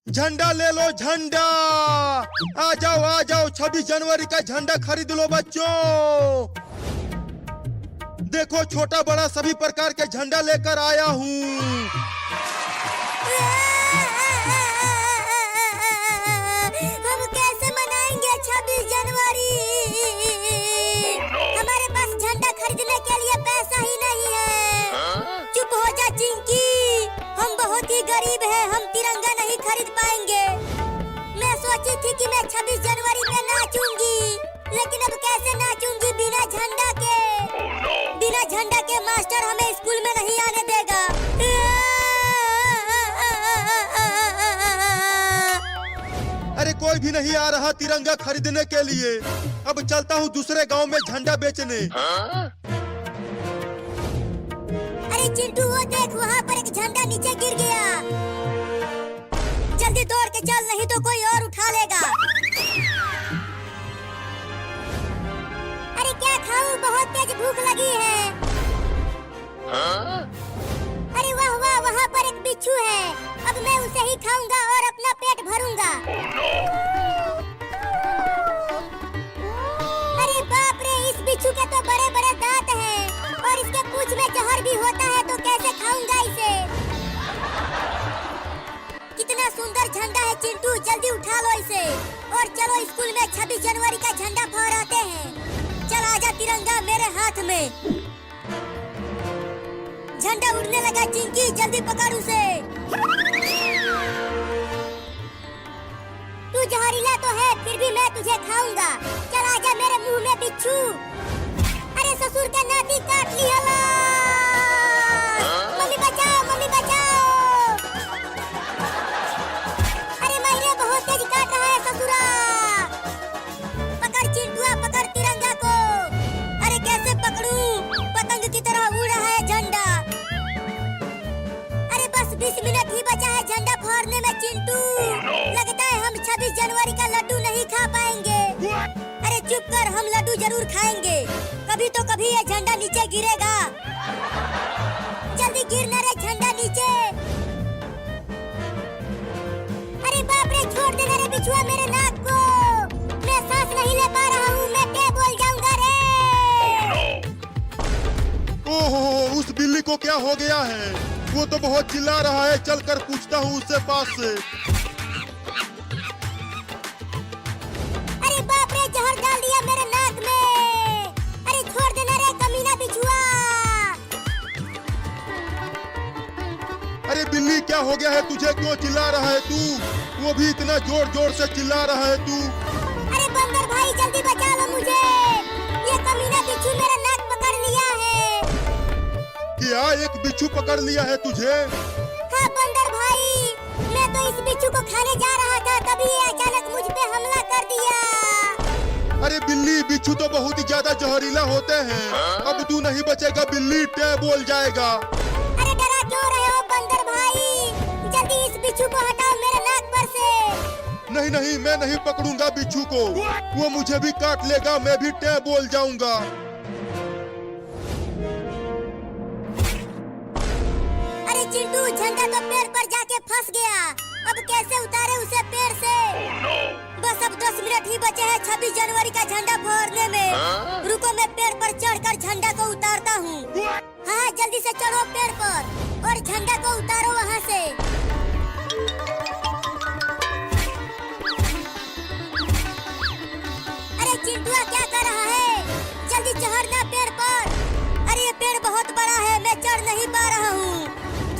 झंडा ले लो झंडा। आ जाओ 26 जनवरी का झंडा खरीद लो बच्चों। देखो छोटा बड़ा सभी प्रकार के झंडा लेकर आया हूँ। हम कैसे मनाएंगे 26 जनवरी? हमारे पास झंडा खरीदने के लिए पैसा ही नहीं है। चुप हो जा चिंकी, हम बहुत ही गरीब हैं, हम तिरंगा नहीं खरीद पाएंगे। मैं सोची थी कि मैं 26 जनवरी पे नाचूंगी, लेकिन अब कैसे नाचूंगी बिना झंडा के? बिना झंडा के मास्टर हमें स्कूल में नहीं आने देगा। अरे कोई भी नहीं आ रहा तिरंगा खरीदने के लिए। अब चलता हूँ दूसरे गांव में झंडा बेचने। अरे चिंटू वो देख, वहाँ पर एक झंडा नीचे गिर गया। जल्दी दौड़ के चल, नहीं तो कोई और उठा लेगा। अरे क्या खाऊं, बहुत तेज भूख लगी है। अरे वाह वाह, वहाँ पर एक बिच्छू है। अब मैं उसे ही खाऊंगा और अपना पेट भरूंगा। अरे बाप रे, इस बिच्छू के तो बड़े बड़े दांत हैं और इसके पूंछ में जहर भी होता है, तो कैसे खाऊंगा इसे? कितना सुंदर झंडा है चिंटू, जल्दी उठा लो इसे और चलो स्कूल में 26 जनवरी का झंडा फहराते हैं। चल आजा तिरंगा मेरे हाथ में। झंडा उड़ने लगा चिंकी, जल्दी पकड़ उसे। तू जहरीला तो है, फिर भी मैं तुझे खाऊंगा। चल आजा मेरे मुंह में बिच्छू। अरे ससुर के नाती काट ली हला। मम्मी बचाओ, मम्मी बचाओ। अरे मैंने बहुत तेज काट रहा है ससुरा। पकड़ चिंटुआ, पकड़ तिरंगा को। अरे कैसे पकड़ूं? पतंग की तरह उड़ रहा है झंडा। अरे बस 20 मिनट ही बचा है झंडा फहरने में चिंटू। लगता है हम 26 जनवरी का लड्डू नहीं खा पाएंगे। अरे चुप कर, हम लड्डू जरूर खाएंगे। कभी तो कभी ये झंडा नीचे गिरेगा। जल्दी गिर ना रे झंडा नीचे। अरे बाप रे, छोड़ देना रे बिच्छुआ मेरे नाक को। मैं सांस नहीं ले पा रहा हूँ, मैं क्या बोल जाऊंगा रे। ओहो, उस बिल्ली को क्या हो गया है? वो तो बहुत चिल्ला रहा है, चलकर पूछता हूँ उससे पास से। अरे बाप रे, जहर डाल दिया मेरे नाक में। अरे छोड़ देना रे कमीना बिच्छुआ। अरे बिल्ली क्या हो गया है तुझे, क्यों चिल्ला रहा है तू? वो भी इतना जोर जोर से चिल्ला रहा है तू। अरे बंदर भाई जल्दी बचा लो मुझे, ये कमीना बिच्छू मेरा नाक पकड़ लिया है। क्या एक बिच्छू पकड़ लिया है तुझे? हाँ बंदर भाई, मैं तो इस बिच्छू को खाने जा रहा था, तभी ये अचानक मुझ पे हमला कर दिया। अरे बिल्ली, बिच्छू तो बहुत ही ज्यादा जहरीला होते हैं। अब तू नहीं बचेगा बिल्ली, टे बोल जाएगा। अरे डरा क्यों रहे हो बंदर भाई? जल्दी इस बिच्छू को हटाओ मेरे नाक पर से। नहीं नहीं, मैं नहीं पकड़ूंगा बिच्छू को, वो मुझे भी काट लेगा, मैं भी टे बोल जाऊंगा। अरे चिंटू, झंडा तो पेड़ पर जाके फंस गया। अब कैसे उतारे उसे पेड़ से? बस अब 10 मिनट ही बचे हैं 26 जनवरी का झंडा फहरने में। रुको, मैं पेड़ पर चढ़कर झंडा को उतारता हूँ। हाँ जल्दी से चढ़ो पेड़ पर और झंडा को उतारो वहाँ से। अरे चिंटुआ क्या कर रहा है? जल्दी चढ़ना पेड़ पर। अरे ये पेड़ बहुत बड़ा है, मैं चढ़ नहीं पा रहा हूँ।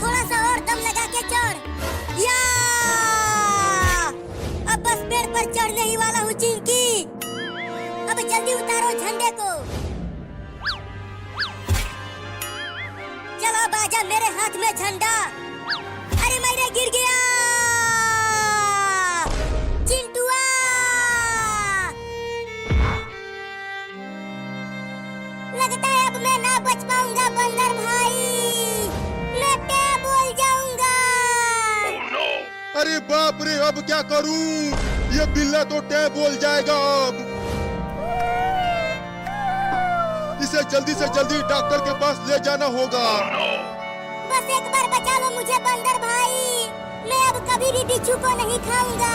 थोड़ा सा और दम लगा के चढ़। या अब बस पेड़ पर चढ़ने ही वाला हूँ चिंकी। अब जल्दी उतारो झंडे को। चलो बाजा मेरे हाथ में झंडा। अरे मेरे गिर गया चिंटुआ। लगता है अब मैं ना बच पाऊंगा बंदर भाई, मैं क्या बोल जाऊंगा। अरे बाप रे, अब क्या करूं? ये बिल्ला तो टे बोल जाएगा अब। इसे जल्दी से जल्दी डॉक्टर के पास ले जाना होगा। बस एक बार बचा लो मुझे बंदर भाई, मैं अब कभी भी बिच्छू को नहीं खाऊंगा।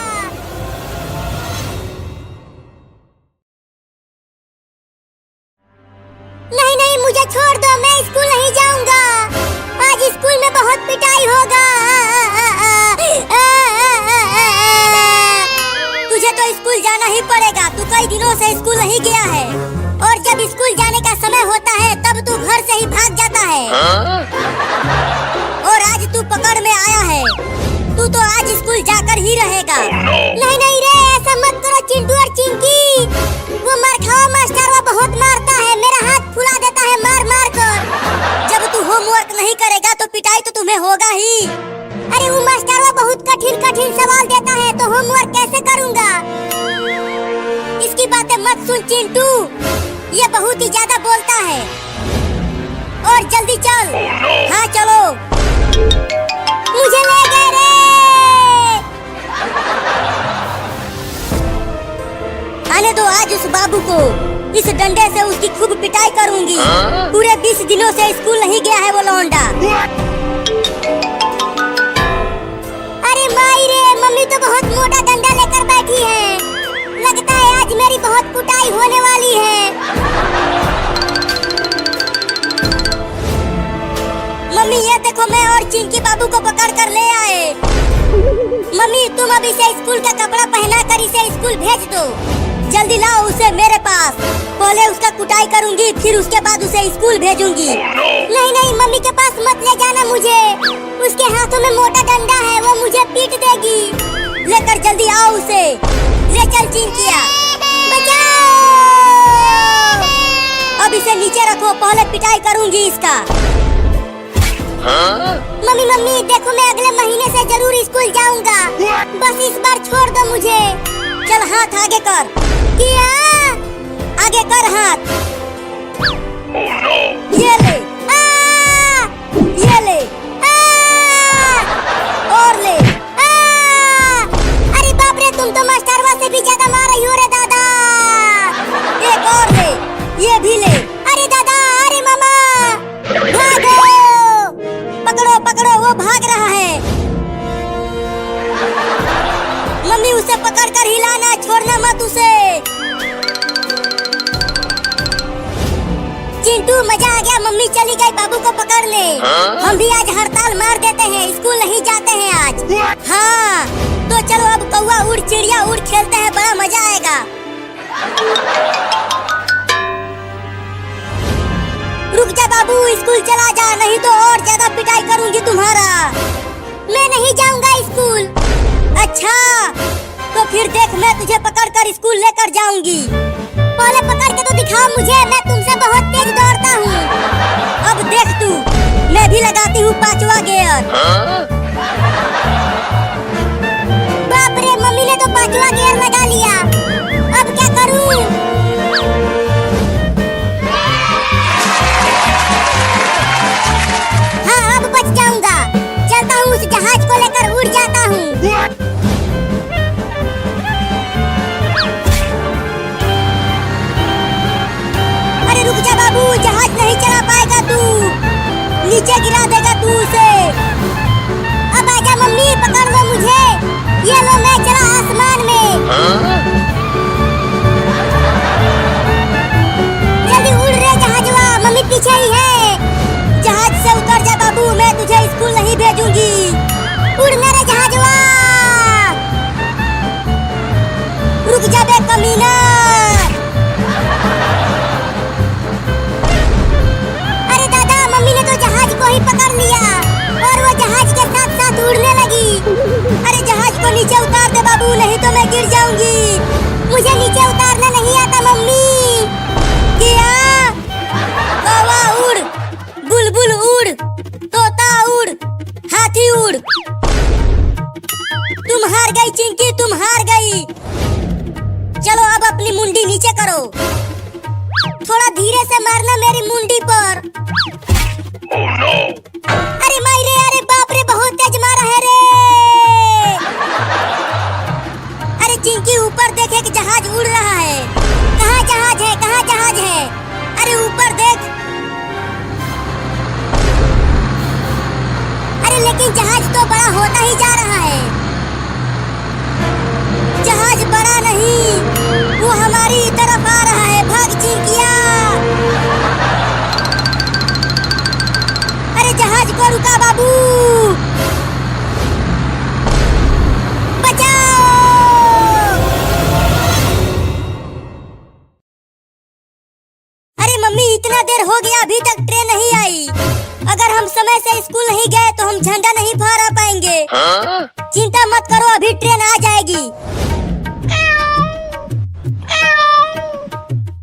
नहीं नहीं, मुझे छोड़ दो, मैं स्कूल नहीं जाऊंगा। आज स्कूल में बहुत पिटाई होगा। तुझे तो स्कूल जाना ही पड़ेगा, तू कई दिनों से स्कूल नहीं गया है और जब स्कूल जाने का समय होता है तब तू घर से ही भाग जाता है। और आज तू पकड़ में आया है, तू तो आज स्कूल जाकर ही रहेगा। नहीं नहीं रे, ऐसा मत करो चिंटू और चिंकी। वो मार खाओ मास्टर, वो बहुत मारता है, मेरा हाथ फुला देता है मार मार कर। जब तू होमवर्क नहीं करेगा तो पिटाई तो तुम्हें होगा ही। अरे वो मास्टर वो बहुत कठिन कठिन सवाल देता है तो होमवर्क कैसे करूँगा। इसकी बातें मत सुन चिंटू, ये बहुत ही ज्यादा बोलता है। और जल्दी चल। हाँ चलो, मुझे ले गए रे। आने दो आज उस बाबू को, इस डंडे से उसकी खूब पिटाई करूंगी। पूरे 20 दिनों से स्कूल नहीं गया है वो लौंडा। अरे माई रे, मम्मी तो बहुत मोटा डंडा लेकर बैठी है, लगता है आज मेरी बहुत कुटाई होने वाली है। मम्मी ये देखो, मैं और चिंकी बाबू को पकड़ कर ले आए। मम्मी तुम अब इसे स्कूल का कपड़ा पहना कर इसे स्कूल भेज दो। जल्दी लाओ उसे मेरे पास, पहले उसका कुटाई करूंगी फिर उसके बाद उसे स्कूल भेजूंगी। नहीं नहीं, मम्मी के पास मत ले जाना मुझे, उसके हाथों में मोटा डंडा है, वो मुझे पीट देगी। लेकर जल्दी आओ उसे, ले चल चिंकिया, बचाओ। अब इसे नीचे रखो, पहले पिटाई करूंगी इसका। मम्मी मम्मी देखो, मैं अगले महीने से जरूर स्कूल जाऊंगा, बस इस बार छोड़ दो मुझे। चल हाथ आगे कर, किया आगे कर हाथ। ये ले, ये ले, और ले। अरे बाप रे, तुम तो मास्टरवा से भी ज्यादा मार रही हो रे दादा। एक और ले, ये भी ले। अरे दादा, अरे मामा, भागो, पकड़ो पकड़ो, वो भाग रहा है। मम्मी उसे पकड़कर हिलाना, छोड़ना मत उसे। चिंटू मजा आ गया, मम्मी चली गई बाबू को पकड़ने। हम भी आज हड़ताल मार देते हैं, स्कूल नहीं जाते हैं आज। हाँ तो चलो अब कौवा उड़ चिड़िया उड़ खेलते हैं, बड़ा मजा आएगा। रुक जा बाबू, स्कूल चला जा, नहीं तो और ज्यादा पिटाई करूंगी तुम्हारा। मैं नहीं जाऊंगा स्कूल। अच्छा तो फिर देख, मैं तुझे पकड़कर स्कूल लेकर जाऊंगी। पहले पकड़ के तो दिखाओ मुझे, मैं तुमसे बहुत तेज दौड़ता हूँ। अब देख तू, मैं भी लगाती हूँ 5वां गियर। बाप रे, मम्मी ने तो 5वां गियर लगा लिया, अब क्या करूँ। हाँ अब बच जाऊंगा, चलता हूँ उस जहाज को लेकर उड़ जाता हूँ। रुक जा बाबू, जहाज नहीं चला पाएगा तू, नीचे गिरा देगा तू उसे। अब आजा मम्मी, पकड़ लो मुझे, ये लो मैं चला आसमान में। जल्दी उड़ रे जहाजवा, मम्मी पीछे ही है। जहाज से उतर जा बाबू, मैं तुझे स्कूल नहीं भेजूंगी। उड़ना रे जहाजवा, रुक जा बे कमीना। मम्मी ने तो जहाज को ही पकड़ लिया और वो जहाज के साथ साथ उड़ने लगी। अरे जहाज को नीचे उतार दे बाबू, नहीं तो मैं गिर जाऊंगी। मुझे नीचे उतारना नहीं आता मम्मी। क्या? कौवा उड़, बुलबुल उड़, तोता उड़, हाथी उड़। तुम हार गई चिंकी, तुम हार गई। चलो अब अपनी मुंडी नीचे करो, थोड़ा धीरे से मारना मेरी मुंडी पर। अरे माई रे, अरे बाप रे, बहुत तेज मारा है रे। अरे चिंकी ऊपर देखे कि जहाज उड़ रहा है। कहाँ जहाज है, कहाँ जहाज है? अरे ऊपर देख। अरे लेकिन जहाज तो बड़ा होता ही जा रहा है। जहाज बड़ा नहीं, वो हमारी तरफ आ रहा है। भाग चिंकिया। अरे जहाज को रुका बाबू, बचाओ। अरे मम्मी इतना देर हो गया, अभी तक ट्रेन नहीं आई। अगर हम समय से स्कूल नहीं गए तो हम झंडा नहीं फहरा पाएंगे। चिंता मत करो, अभी ट्रेन आ जाएगी।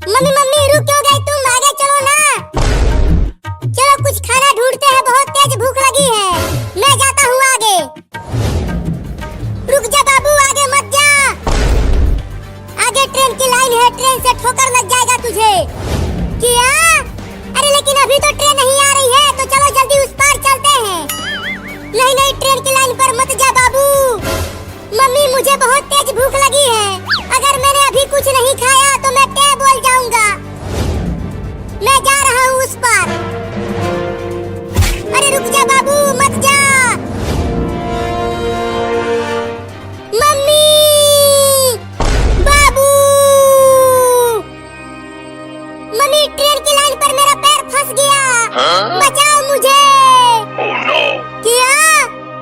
मम्मी मम्मी रुक क्यों गई तुम? आगे चलो ना। चलो कुछ खाना ढूंढते हैं, बहुत तेज भूख लगी है। मैं जाता हूँ आगे। रुक जा बाबू, आगे मत जा। आगे ट्रेन की लाइन है, ट्रेन से ठोकर लग जाएगा तुझे। क्या? अरे लेकिन अभी तो ट्रेन नहीं आ रही है, तो चलो जल्दी उस पार चलते हैं। नहीं नहीं, ट्रेन की लाइन पर मत जा बाबू। मम्मी मुझे बहुत तेज भूख लगी है, अगर मैंने अभी कुछ नहीं खाया तो मैं क्या बोल जाऊंगा। मैं जा रहा हूँ उस पार। अरे रुक जा बाबू, मत जा। मम्मी, बाबू। मम्मी ट्रेन की लाइन पर मेरा पैर फंस गया। बचाओ मुझे। क्या?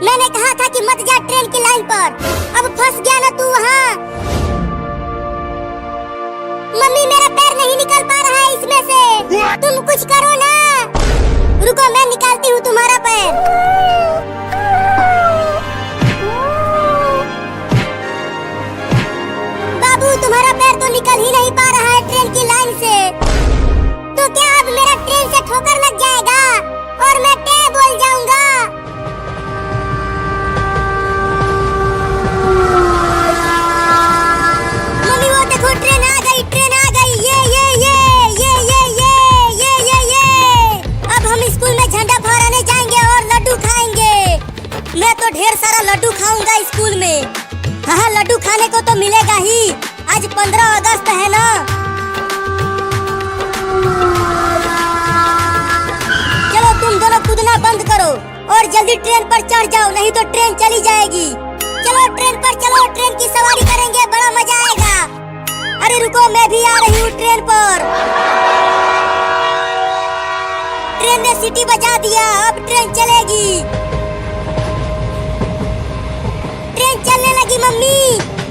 मैंने कहा था कि मत जा ट्रेन की लाइन पर, अब फंस गया ना तू वहाँ। मम्मी मेरा पैर नहीं निकल पा रहा है इसमें से, तुम कुछ करो ना। रुको मैं निकालती हूँ तुम्हारा पैर। बाबू तुम्हारा पैर तो निकल ही नहीं पा रहा है ट्रेन की लाइन से, तो क्या अब मेरा ट्रेन से ठोकर लग जाएगा और मैं टे बोल जाऊंगा। मम्मी वो देखो ट्रेन आ गई, ट्रेन आ गई। ये। अब हम स्कूल में झंडा फहराने जाएंगे और लड्डू खाएंगे। मैं तो ढेर सारा लड्डू खाऊंगा स्कूल में। हाँ लड्डू खाने को तो मिलेगा ही, आज 15 अगस्त है ना। चलो तुम दोनों कूदना बंद करो और जल्दी ट्रेन पर चढ़ जाओ, नहीं तो ट्रेन चली जाएगी। चलो ट्रेन पर चलो, ट्रेन की सवारी करेंगे, बड़ा मजा आएगा। अरे रुको मैं भी आ रही हूँ ट्रेन पर। ट्रेन ने सीटी बजा दिया, अब ट्रेन चलेगी। ट्रेन चलने लगी मम्मी,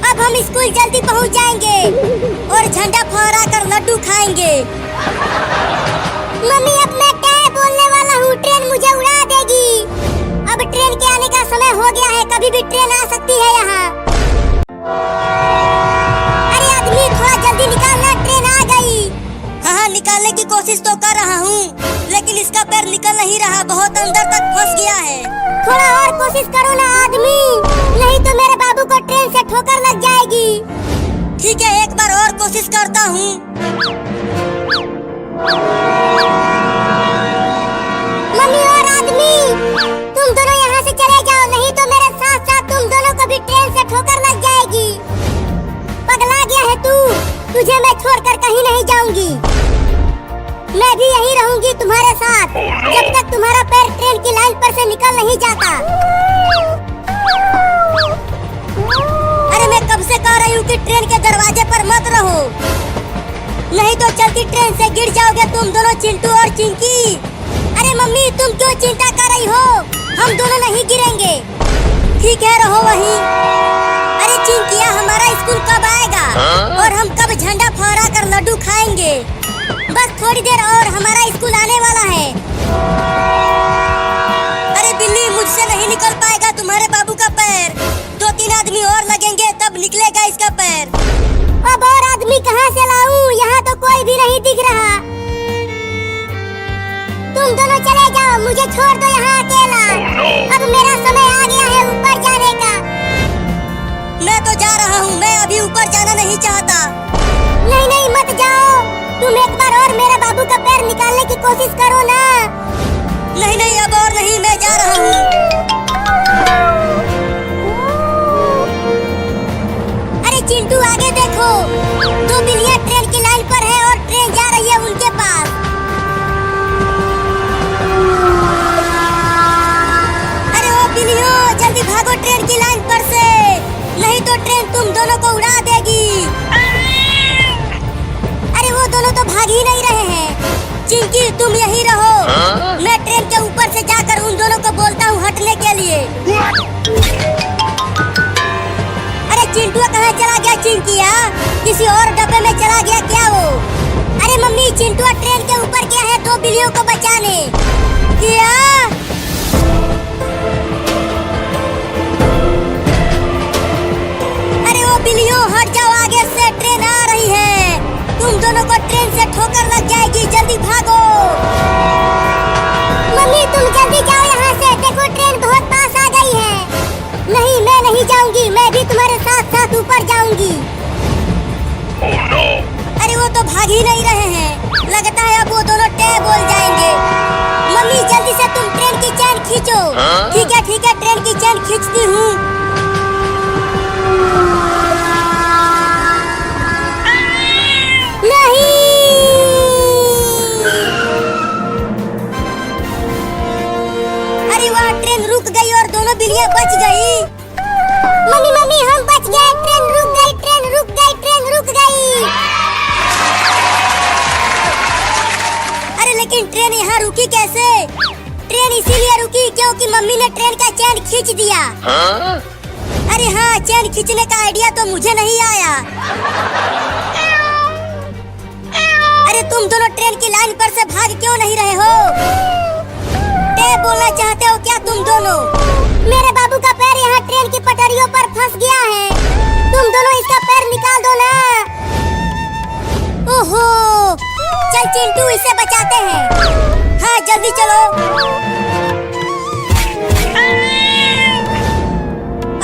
अब हम स्कूल जल्दी पहुँच जाएंगे और झंडा फहरा कर लड्डू खाएंगे। मम्मी अब मैं क्या बोलने वाला हूँ, ट्रेन मुझे उड़ा देगी। अब ट्रेन के आने का समय हो गया है, कभी भी ट्रेन आ सकती है यहाँ। अरे आदमी थोड़ा जल्दी निकालना, ट्रेन आ गई। हाँ निकालने की कोशिश तो कर रहा हूँ, लेकिन इसका पैर निकल नहीं रहा, बहुत अंदर तक फंस गया है। थोड़ा और कोशिश करो ना आदमी, नहीं तो मेरे बाबू को ट्रेन से ठोकर लग जाएगी। ठीक है एक बार और कोशिश करता हूँ। मम्मी और आदमी तुम दोनों यहाँ से चले जाओ, नहीं तो मेरे साथ साथ तुम दोनों को भी ट्रेन से ठोकर लग जाएगी। पगला गया है तू, तुझे मैं छोड़कर कहीं नहीं जाऊंगी। मैं भी यही रहूंगी तुम्हारे साथ जब तक तुम्हारा पैर ट्रेन की लाइन पर से निकल नहीं जाता। अरे मैं कब से कह रही हूँ कि ट्रेन के दरवाजे पर मत रहो, नहीं तो चलती ट्रेन से गिर जाओगे तुम दोनों, चिंटू और चिंकी। अरे मम्मी तुम क्यों चिंता कर रही हो, हम दोनों नहीं गिरेंगे। ठीक है रहो वहीं। अरे चिंकिया हमारा स्कूल कब आएगा और हम कब झंडा फहरा कर लड्डू खाएंगे? बस थोड़ी देर और हमारा स्कूल आने वाला है। अरे बिल्ली मुझसे नहीं निकल पाएगा तुम्हारे बाबू का पैर, 2-3 आदमी और लगेंगे तब निकलेगा इसका पैर। अब और आदमी कहाँ से लाऊं, यहाँ तो कोई भी नहीं दिख रहा। तुम दोनों चले जाओ, मुझे छोड़ दो यहाँ अकेला। अब मेरा समय आ गया है ऊपर जाने का। मैं तो जा रहा हूँ, मैं अभी ऊपर जाना नहीं चाहता। नहीं नहीं मत जाओ, तुम एक बार और मेरे बाबू का पैर निकालने की कोशिश करो ना। नहीं नहीं अब और नहीं, मैं जा रहा हूँ। अरे चिंटू आगे देखो, 2 बिल्लियाँ ट्रेन की लाइन पर है और ट्रेन जा रही है उनके पास। अरे ओ बिल्लियों जल्दी भागो ट्रेन की लाइन पर से, नहीं तो ट्रेन तुम दोनों को उड़ा चिंकी तुम यहीं रहो, मैं ट्रेन के ऊपर से जाकर उन दोनों को बोलता हूँ हटने के लिए। अरे चिंटू कहाँ चला गया चिंकिया? किसी और डब्बे में चला गया क्या वो? अरे मम्मी चिंटू ट्रेन के ऊपर गया है 2 बिल्लियों को बचाने। क्या? अरे वो बिल्लियों हट जाओ, आगे से ट्रेन आ रही है, तुम दोनों को ट्रेन से ठोकर लग जाएगी, जल्दी भागो। मम्मी तुम जल्दी जाओ यहाँ से, देखो ट्रेन बहुत पास आ गई है। नहीं मैं नहीं जाऊंगी, मैं भी तुम्हारे साथ साथ ऊपर जाऊंगी। Oh no! अरे वो तो भाग ही नहीं रहे हैं, लगता है अब वो दोनों टे बोल जाएंगे। मम्मी जल्दी से तुम ट्रेन की चैन खींचो। ठीक है ट्रेन की चैन खींचती हूँ। नहीं अरे वहाँ ट्रेन रुक गई और दोनों बिल्लियाँ बच गई। मम्मी हम बच गए, ट्रेन रुक गई, ट्रेन रुक गई, ट्रेन रुक गई। अरे लेकिन ट्रेन यहाँ रुकी कैसे? ट्रेन इसीलिए रुकी क्योंकि मम्मी ने ट्रेन का चैन खींच दिया। अरे हाँ, चैन खींचने का आइडिया तो मुझे नहीं आया। अरे तुम दोनों ट्रेन की लाइन पर से भाग क्यों नहीं रहे हो? टे बोलना चाहते हो क्या तुम दोनों? मेरे बाबू का पैर यहाँ ट्रेन की पटरियों पर फंस गया है, तुम दोनों इसका पैर निकाल दो ना। ओहो, चल चिंटू इसे बचाते हैं। हाँ जल्दी चलो।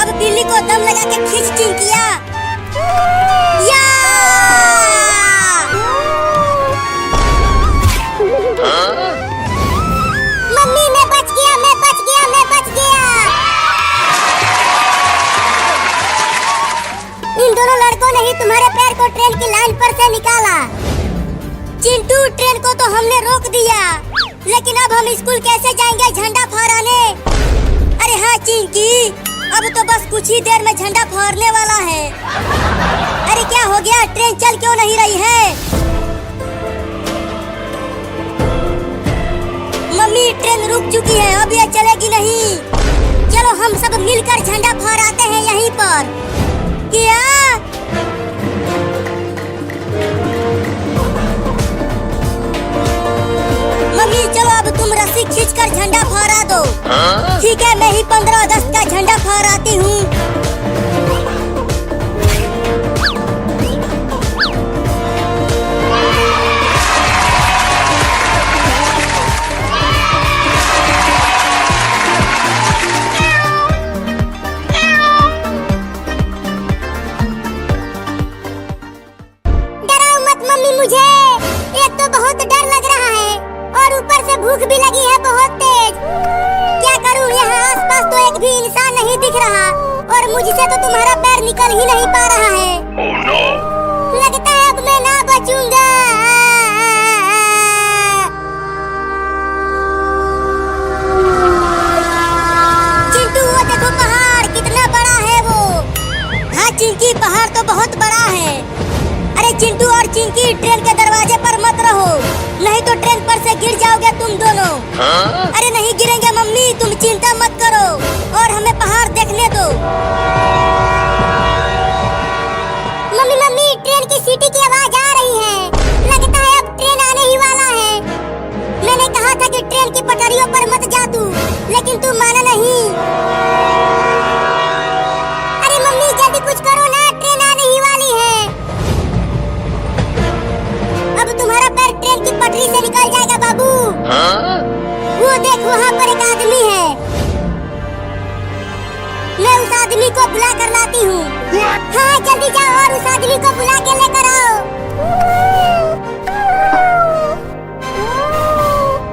अब बिल्ली को दम लगा के खींच चिंकिया। या मम्मी मैं बच गया, मैं बच गया, मैं बच गया। इन दोनों लड़कों ने ही तुम्हारे पैर को ट्रेन की लाइन पर से निकाला। चिंटू ट्रेन को तो हमने रोक दिया, लेकिन अब हम स्कूल कैसे जाएंगे झंडा फहराने? अरे हाँ चिंकी, अब तो बस कुछ ही देर में झंडा फहरने वाला है। अरे क्या हो गया, ट्रेन चल क्यों नहीं रही है? मम्मी ट्रेन रुक चुकी है, अब ये चलेगी नहीं। चलो हम सब मिलकर झंडा फहराते हैं यहीं पर। क्या? मम्मी चलो अब तुम रस्सी खींचकर झंडा फहरा दो। ठीक है, मैं ही 15 अगस्त का झंडा फहराती हूँ। भूख भी लगी है बहुत तेज। क्या करूं, यहाँ आसपास तो एक भी इंसान नहीं दिख रहा और मुझसे तो तुम्हारा पैर निकल ही नहीं पा रहा है। Oh no! लगता है अब मैं ना बचूंगा। चिंटू वो देखो पहाड़ कितना बड़ा है वो। हाँ चिंकी, पहाड़ तो बहुत बड़ा है। अरे चिंटू और चिंकी ट्रेन के दरवाजे पर मत रहो, नहीं तो ट्रेन पर से गिर जाओगे तुम दोनों। अरे नहीं गिरेंगे मम्मी, तुम चिंता मत करो और हमें पहाड़ देखने दो। मम्मी ट्रेन की सीटी की आवाज आ रही है, लगता है अब ट्रेन आने ही वाला है। मैंने कहा था कि ट्रेन की पटरियों पर मत जा तू, लेकिन तू माना नहीं। अरे मम्मी जल्दी कुछ करो ना, ट्रेन आने ही वाली है। अब तुम्हारा पैर ट्रेन की पटरी से निकल जाएगा बाबू। वो देख वहाँ पर एक आदमी है, मैं उस आदमी को बुला कर लाती हूँ। हाँ जल्दी जाओ और उस आदमी को बुला के लेकर आओ।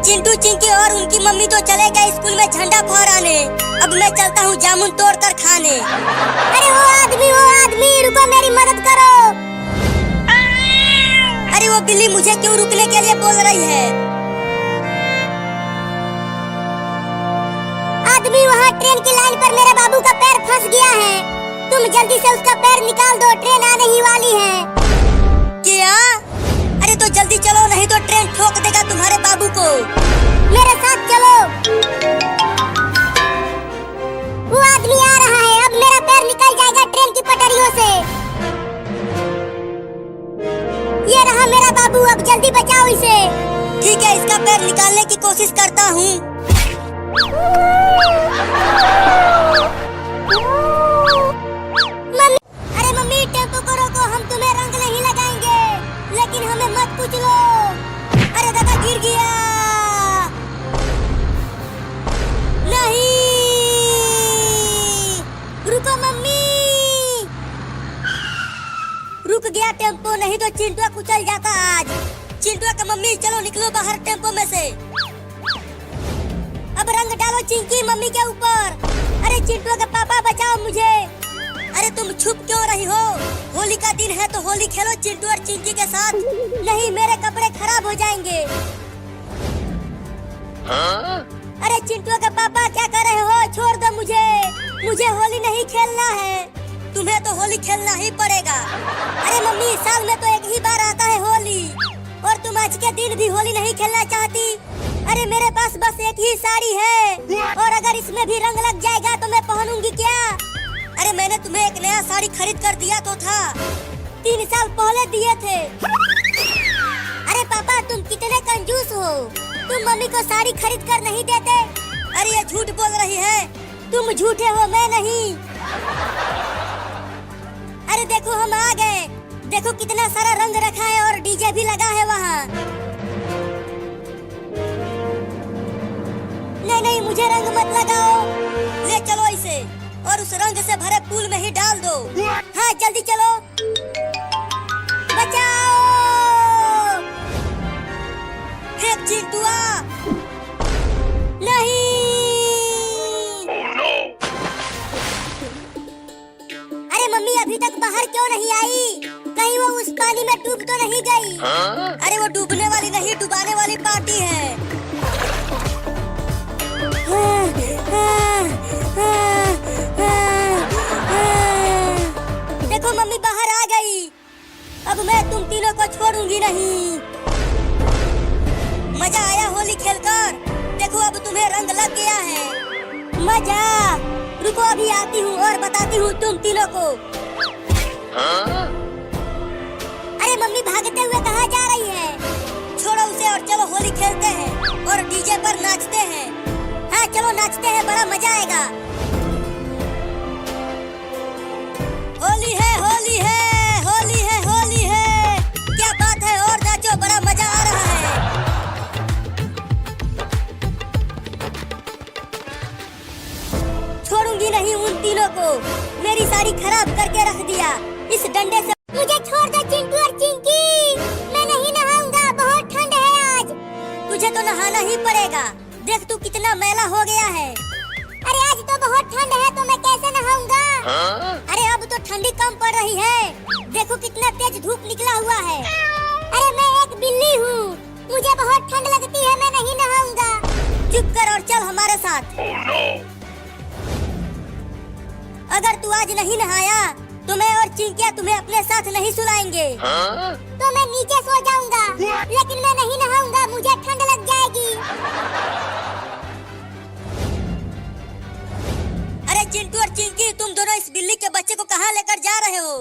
चिंटू चिंकी और उनकी मम्मी तो चले गए स्कूल में झंडा फहराने, अब मैं चलता हूँ जामुन तोड़ कर खाने। अरे वो आदमी रुको, मेरी मदद करो। अरे वो बिल्ली मुझे क्यों रुकने के लिए बोल रही है? आदमी वहाँ ट्रेन की लाइन पर मेरे बाबू का पैर फंस गया है, तुम जल्दी से उसका पैर निकाल दो, ट्रेन आने ही वाली है। क्या? अरे तो जल्दी चलो नहीं तो ट्रेन ट्रेन ठोक देगा तुम्हारे बाबू को। मेरे साथ चलो। वो आदमी आ रहा है, अब मेरा पैर निकल जाएगा ट्रेन की पटरियों से। ये रहा मेरा बाबू, अब जल्दी बचाओ इसे। ठीक है, इसका पैर निकालने की कोशिश करता हूँ। मम्मी, अरे मम्मी टेम्पो को रोको, हम तुम्हें रंग नहीं लगाएंगे, लेकिन हमें मत पूछ लो। अरे दादा गिर गया। नहीं, रुको मम्मी। रुक गया टेम्पो, नहीं तो चिंटुआ कुचल जाता आज। चिंटुआ का मम्मी चलो निकलो बाहर टेम्पो में से। अब रंग डालो चिंकी मम्मी के ऊपर। अरे चिंटुआ का पापा बचाओ मुझे। अरे तुम छुप क्यों रही हो? होली का दिन है तो होली खेलो चिंटू और चिंकी के साथ। नहीं, मेरे कपड़े खराब हो जाएंगे। अरे चिंटू का पापा क्या कर रहे हो? छोड़ दो मुझे, मुझे होली नहीं खेलना है। तुम्हें तो होली खेलना ही पड़ेगा। अरे मम्मी, साल में तो एक ही बार आता है होली, और तुम आज के दिन भी होली नहीं खेलना चाहती? अरे मेरे पास बस एक ही साड़ी है, और अगर इसमें भी रंग लग जाएगा तो मैं पहनूंगी क्या? अरे मैंने तुम्हें एक नया साड़ी खरीद कर दिया तो था, 3 साल पहले दिए थे। अरे पापा तुम कितने कंजूस हो, तुम मम्मी को साड़ी खरीद कर नहीं देते। अरे ये झूठ बोल रही है, तुम झूठे हो, मैं नहीं। अरे देखो हम आ गए, देखो कितना सारा रंग रखा है और डीजे भी लगा है वहाँ। नहीं नहीं, मुझे रंग मत लगाओ, ले चलो इसे और उस रंग से भरे पूल में ही डाल दो। हाँ जल्दी चलो, बचाओ। फेंक चिंटुआ। नहीं। अरे मम्मी अभी तक बाहर क्यों नहीं आई? कहीं वो उस पानी में डूब तो नहीं गई? अरे वो डूबने वाली नहीं, डुबाने वाली पार्टी है। देखो मम्मी बाहर आ गई, अब मैं तुम तीनों को छोड़ूंगी नहीं। मजा आया होली खेलकर? देखो अब तुम्हें रंग लग गया है। मजा? रुको अभी आती हूँ और बताती हूँ तुम तीनों को। अरे मम्मी भागते हुए कहाँ जा रही है? छोड़ो उसे और चलो होली खेलते हैं और डीजे पर नाचते हैं। हाँ चलो नाचते हैं, बड़ा मजा आएगा। होली है, होली है, होली है, होली है। क्या बात है, और नाचो, बड़ा मजा आ रहा है। छोड़ूंगी नहीं उन तीनों को, मेरी साड़ी खराब करके रख दिया इस डंडे से। मुझे छोड़ दो चिंटू और चिंकी, मैं नहीं नहाऊंगा, बहुत ठंड है आज। तुझे तो नहाना ही पड़ेगा, देख तू कितना मैला हो गया है। अरे आज तो बहुत ठंड है तो मैं कैसे नहाऊंगा? अरे अब तो ठंडी कम पड़ रही है, देखो कितना तेज धूप निकला हुआ है। अरे मैं एक बिल्ली हूँ, मुझे बहुत ठंड लगती है, मैं नहीं नहाऊंगा। चुप कर और चल हमारे साथ। अगर तू आज नहीं नहाया तो मैं और चिंकिया तुम्हें अपने साथ नहीं सुलाएंगे। तो मैं नीचे सो जाऊंगा, लेकिन मैं नहीं नहाऊंगा, मुझे ठंड लग जाएगी। अरे चिंटू और चिंकी, तुम दोनों इस बिल्ली के बच्चे को कहाँ लेकर जा रहे हो?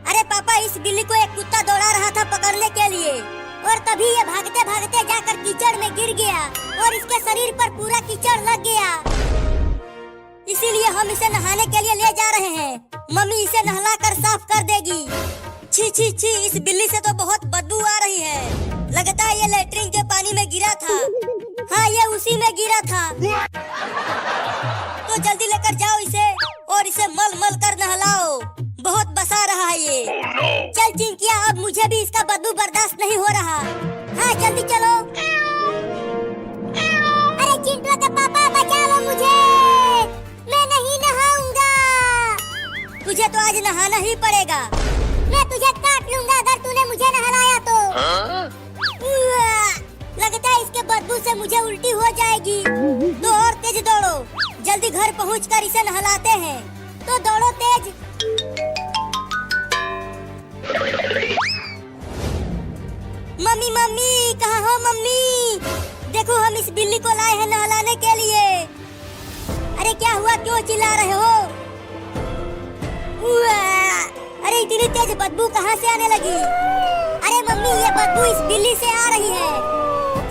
अरे पापा, इस बिल्ली को एक कुत्ता दौड़ा रहा था पकड़ने के लिए, और तभी ये भागते भागते जाकर कीचड़ में गिर गया और इसके शरीर पर पूरा कीचड़ लग गया। इसीलिए हम इसे नहाने के लिए ले जा रहे हैं। मम्मी इसे नहलाकर साफ कर देगी। छी छी छी, इस बिल्ली से तो बहुत बदबू आ रही है, लगता है ये लेटरिन के पानी में गिरा था। हाँ ये उसी में गिरा था। तो जल्दी लेकर जाओ इसे और इसे मल मल कर नहलाओ, बहुत बसा रहा है ये। चल चिंकिया, अब मुझे भी इसका बदबू बर्दाश्त नहीं हो रहा। हाँ जल्दी चलो। अरे चिंटू का पापा बचा लो मुझे, मैं नहीं नहाऊंगा। तुझे तो आज नहाना ही पड़ेगा, मैं तुझे काट लूंगा अगर तूने मुझे नहलाया तो। लगता है इसके बदबू से मुझे उल्टी हो जाएगी। तो और तेज दौड़ो, जल्दी घर पहुंचकर इसे नहलाते हैं। तो दौड़ो तेज। मम्मी बिल्ली को लाए हैं नहलाने के लिए। अरे क्या हुआ, क्यों चिल्ला रहे हो? अरे इतनी तेज बदबू कहाँ से आने लगी? अरे मम्मी, ये बदबू इस बिल्ली से आ रही है।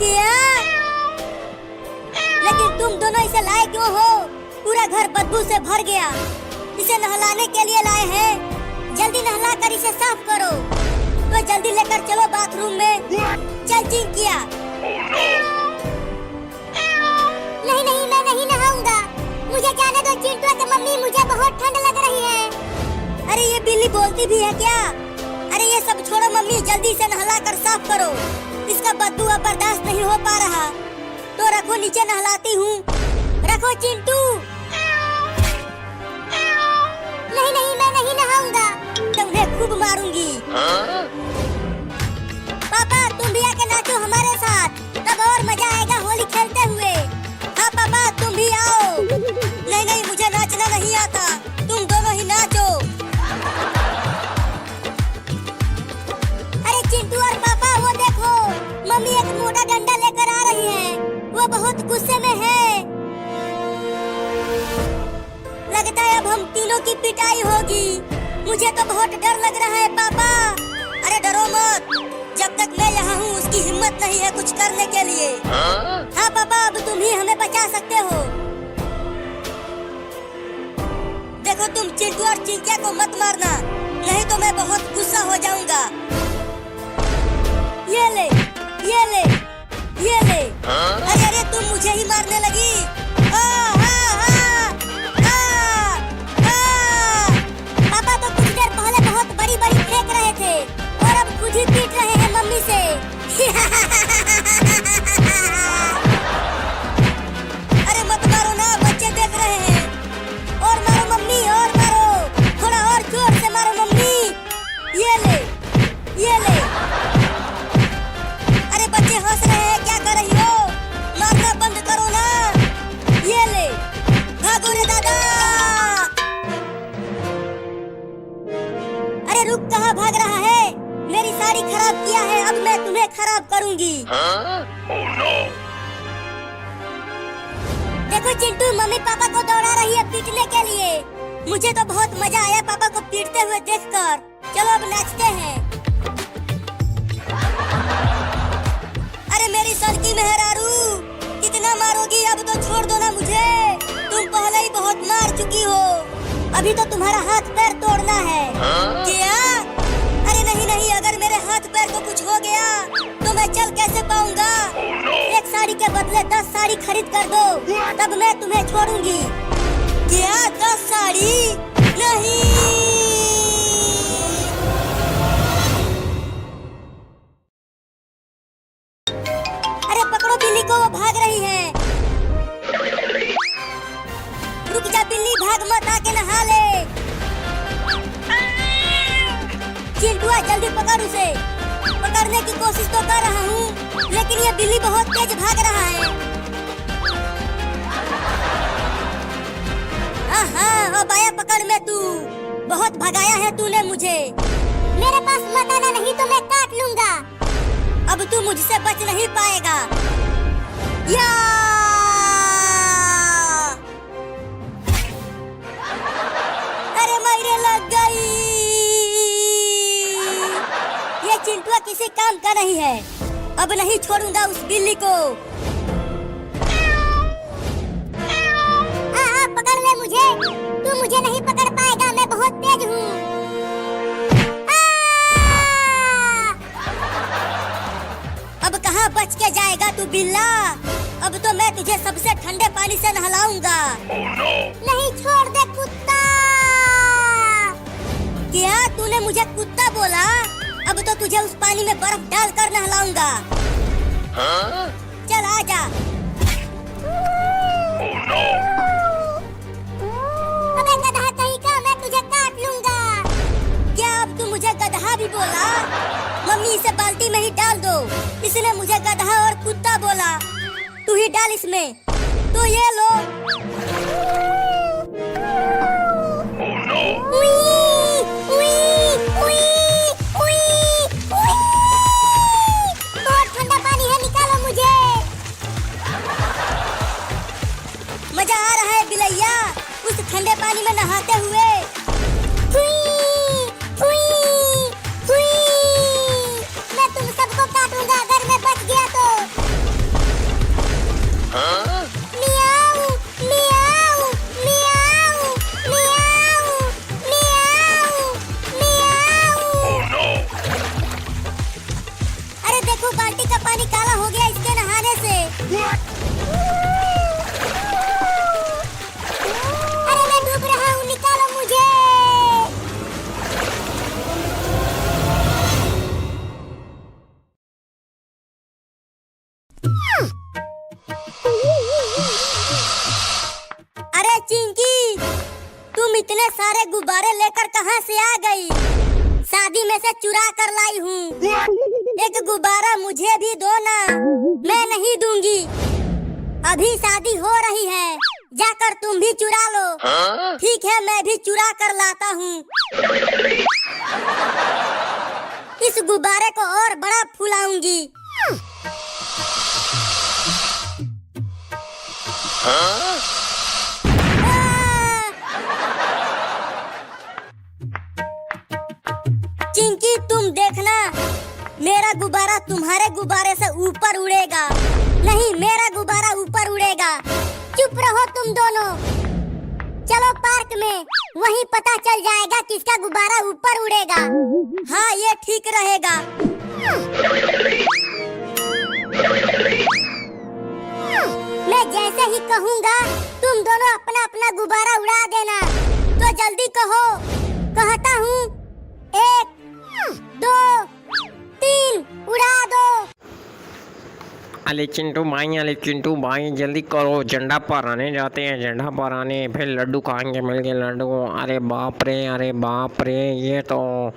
क्या? लेकिन तुम दोनों इसे लाए क्यों हो? पूरा घर बदबू से भर गया। इसे नहलाने के लिए लाए हैं। जल्दी नहला कर इसे साफ करो। तो जल्दी लेकर चलो बाथरूम में। चल चिंकिया। नहीं नहीं, मैं नहीं नहाऊंगा। मुझे जाने दो चिंटू के मम्मी, मुझे बहुत ठंड लग रही है। अरे ये बिल्ली बोलती भी है क्या? अरे ये सब छोड़ो मम्मी, जल्दी से नहला कर साफ करो। इसका बदबू अब बर्दाश्त नहीं हो पा रहा। तो रखो, नीचे नहलाती हूँ। रखो चिंटू। नहीं नहीं, मैं नहीं नहाऊंगा। तुम्हें खूब मारूंगी। पापा, तुम भी आके नाचो हमारे साथ, तब और मजा आएगा होली खेलते हुए। हाँ पापा, तुम भी आओ। नहीं नहीं, मुझे नाचना नहीं आता, तुम दोनों ही नाचो। अरे चिंटू और पापा, वो देखो, मम्मी एक मोटा डंडा लेकर आ रही है। वो बहुत गुस्से में है। लगता है अब हम तीनों की पिटाई होगी। मुझे तो बहुत डर लग रहा है पापा। अरे डरो मत, जब तक मैं यहाँ हूँ उसकी हिम्मत नहीं है कुछ करने के लिए। हाँ पापा, अब तुम ही हमें बचा सकते हो। देखो, तुम चिंटू और चिंकिया को मत मारना, नहीं तो मैं बहुत गुस्सा हो जाऊंगा। ये ले, ये ले, ये ले। अरे अरे, तुम मुझे ही मारने लगी। पापा तो कुछ देर पहले बहुत बड़ी बड़ी फेंक रहे थे और अब खुद ही पीट रहे हैं मम्मी से। अरे मत मारो ना, बच्चे देख रहे हैं। और मारो मम्मी, और मारो, थोड़ा और जोर से मारो मम्मी। ये ले, ये ले। अरे बच्चे हंस रहे हैं, क्या कर रही हो? मारना बंद करो ना। ये ले, भागो रे दादा। अरे रुक, कहाँ भाग रहा है? मेरी साड़ी खराब किया है, अब मैं तुम्हें खराब करूंगी। Oh no! देखो चिंटू, मम्मी पापा को दौड़ा रही है पीटने के लिए। मुझे तो बहुत मजा आया पापा को पीटते हुए देखकर। चलो अब नाचते हैं। अरे मेरी सड़की मेहरारू, कितना मारोगी? अब तो छोड़ दो ना मुझे। तुम पहले ही बहुत मार चुकी हो, अभी तो तुम्हारा हाथ पैर तोड़ना है। क्या? अरे नहीं नहीं, अगर मेरे हाथ पैर को कुछ हो गया तो मैं चल कैसे पाऊंगा? एक साड़ी के बदले 10 साड़ी खरीद कर दो, तब मैं तुम्हें छोड़ूंगी। क्या 10 साड़ी? नहीं। अरे पकड़ो बिल्ली को, वो भाग रही है। रुक जा बिल्ली, भाग मत, आके नहा ले। चिंटुआ, जल्दी पकड़ उसे। पकड़ने की कोशिश तो कर रहा हूँ, लेकिन ये बिल्ली बहुत तेज भाग रहा है। हाँ, अब आया पकड़ में तू। बहुत भगाया है तूने मुझे। मेरे पास मत आना, नहीं तो मैं काट लूंगा। अब तू मुझसे बच नहीं पाएगा। या! अरे मेरे लग गई। ये चिंटुआ किसी काम का नहीं है। अब नहीं छोड़ूंगा उस बिल्ली को। हाँ, पकड़ ले मुझे। तू मुझे नहीं पकड़ पाएगा, मैं बहुत तेज हूँ। अब कहाँ बच के जाएगा तू बिल्ला? अब तो मैं तुझे सबसे ठंडे पानी से नहलाऊंगा। Oh no! नहीं, छोड़ दे कुत्ता। क्या तूने मुझे कुत्ता बोला? अब तो तुझे उस पानी में बर्फ डालकर नहलाऊंगा। चल आजा। Oh no! अबे गधा कहीं का, मैं तुझे काट लूंगा। क्या अब तू मुझे गधा भी बोला? मम्मी, इसे बाल्टी में ही डाल दो। इसने मुझे गधा और कुत्ता बोला। तू ही डाल इसमें। तो ये लो। Oh no! उई, उई, उई, उई, उई। बहुत ठंडा पानी है, निकालो मुझे। कहाँ से आ गई? शादी में से चुरा कर लाई हूँ। एक गुब्बारा मुझे भी दो ना, मैं नहीं दूंगी। अभी शादी हो रही है, जाकर तुम भी चुरा लो। ठीक है, मैं भी चुरा कर लाता हूँ। इस गुब्बारे को और बड़ा फुलाऊंगी। चिंकी, तुम देखना, मेरा गुब्बारा तुम्हारे गुब्बारे से ऊपर उड़ेगा। नहीं, मेरा गुब्बारा ऊपर उड़ेगा। चुप रहो तुम दोनों। चलो पार्क में, वहीं पता चल जाएगा किसका गुब्बारा ऊपर उड़ेगा। हाँ, ये ठीक रहेगा। मैं जैसे ही कहूँगा, तुम दोनों अपना अपना गुब्बारा उड़ा देना। तो जल्दी कहो। कहता हूँ, 1 2 3, उड़ा दो। अरे चिंटू भाई जल्दी करो, झंडा फहराने जाते हैं। झंडा फहराने, फिर लड्डू खाएंगे मिलके लड्डू। अरे बाप रे, ये तो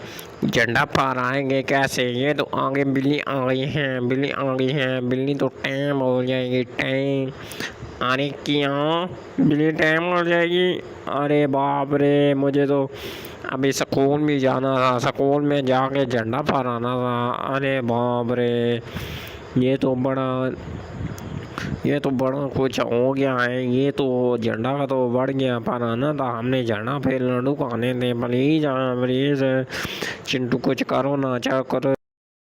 झंडा फहराएंगे कैसे? ये तो आगे बिल्ली आ गई है। बिल्ली तो टाइम हो जाएगी, टाइम। अरे क्या बिल्ली टाइम हो जाएगी? अरे बाप रे, मुझे तो अभी स्कूल भी जाना था, स्कूल में जाके झंडा फहराना था। अरे बाप रे, ये तो बड़ा कुछ हो गया है। ये तो झंडा का तो बढ़ गया, फहराना था हमने झंडा, फिर लड्डू खाने थे। प्लीज़ चिंटू कुछ करो ना, क्या करो।